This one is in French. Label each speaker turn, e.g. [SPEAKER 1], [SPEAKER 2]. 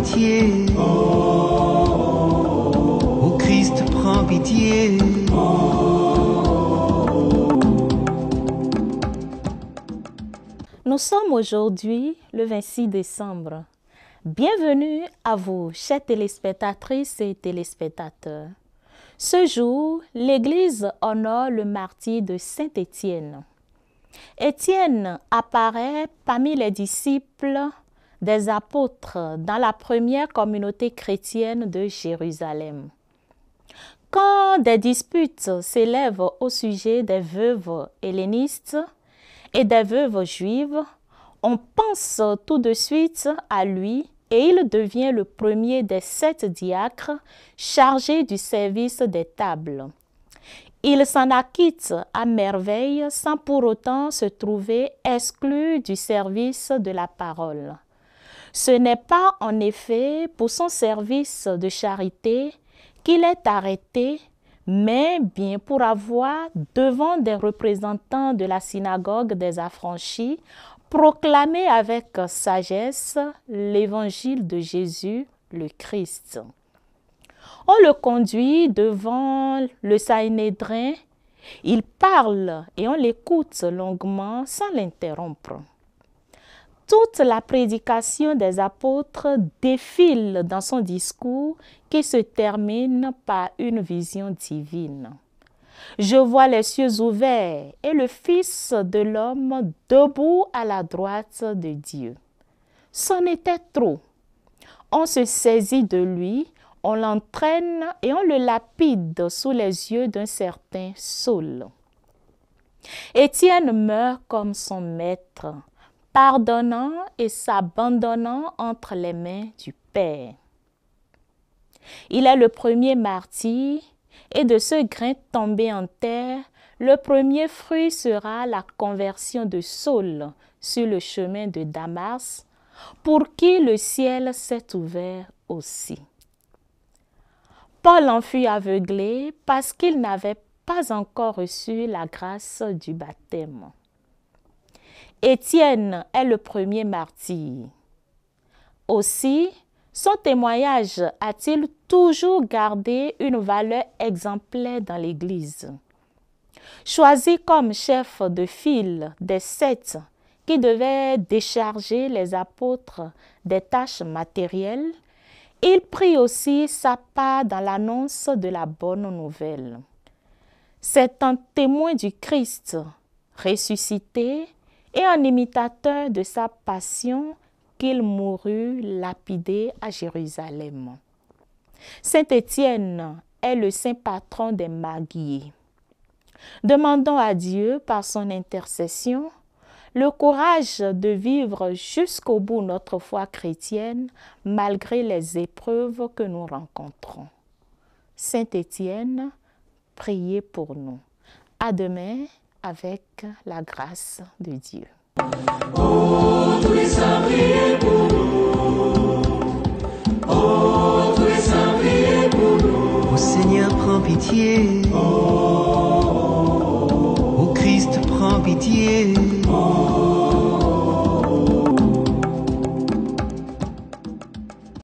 [SPEAKER 1] pitié. Ô Christ, prends pitié.
[SPEAKER 2] Nous sommes aujourd'hui le 26 décembre. Bienvenue à vous, chères téléspectatrices et téléspectateurs. Ce jour, l'Église honore le martyre de Saint Étienne. Étienne apparaît parmi les disciples des apôtres dans la première communauté chrétienne de Jérusalem. Quand des disputes s'élèvent au sujet des veuves hellénistes et des veuves juives, on pense tout de suite à lui et il devient le premier des 7 diacres chargés du service des tables. Il s'en acquitte à merveille sans pour autant se trouver exclu du service de la parole. Ce n'est pas en effet pour son service de charité qu'il est arrêté, mais bien pour avoir, devant des représentants de la synagogue des affranchis, proclamé avec sagesse l'évangile de Jésus, le Christ. On le conduit devant le Sanhédrin, il parle et on l'écoute longuement sans l'interrompre. Toute la prédication des apôtres défile dans son discours qui se termine par une vision divine. Je vois les cieux ouverts et le Fils de l'homme debout à la droite de Dieu. C'en était trop. On se saisit de lui, on l'entraîne et on le lapide sous les yeux d'un certain Saul. Étienne meurt comme son maître, pardonnant et s'abandonnant entre les mains du Père. Il est le premier martyr et de ce grain tombé en terre, le premier fruit sera la conversion de Saul sur le chemin de Damas, pour qui le ciel s'est ouvert aussi. Paul en fut aveuglé parce qu'il n'avait pas encore reçu la grâce du baptême. Étienne est le premier martyr. Aussi, son témoignage a-t-il toujours gardé une valeur exemplaire dans l'Église. Choisi comme chef de file des 7 qui devaient décharger les apôtres des tâches matérielles, il prit aussi sa part dans l'annonce de la bonne nouvelle. C'est un témoin du Christ ressuscité et un imitateur de sa passion qu'il mourut lapidé à Jérusalem. Saint Étienne est le saint patron des martyrs. Demandons à Dieu, par son intercession, le courage de vivre jusqu'au bout notre foi chrétienne malgré les épreuves que nous rencontrons. Saint Étienne, priez pour nous. À demain avec la grâce de Dieu.
[SPEAKER 3] Oh, tous les saints, priez pour nous. Oh, tous les saints, priez pour nous.
[SPEAKER 1] Ô Seigneur, prends pitié. Ô Christ, prends pitié.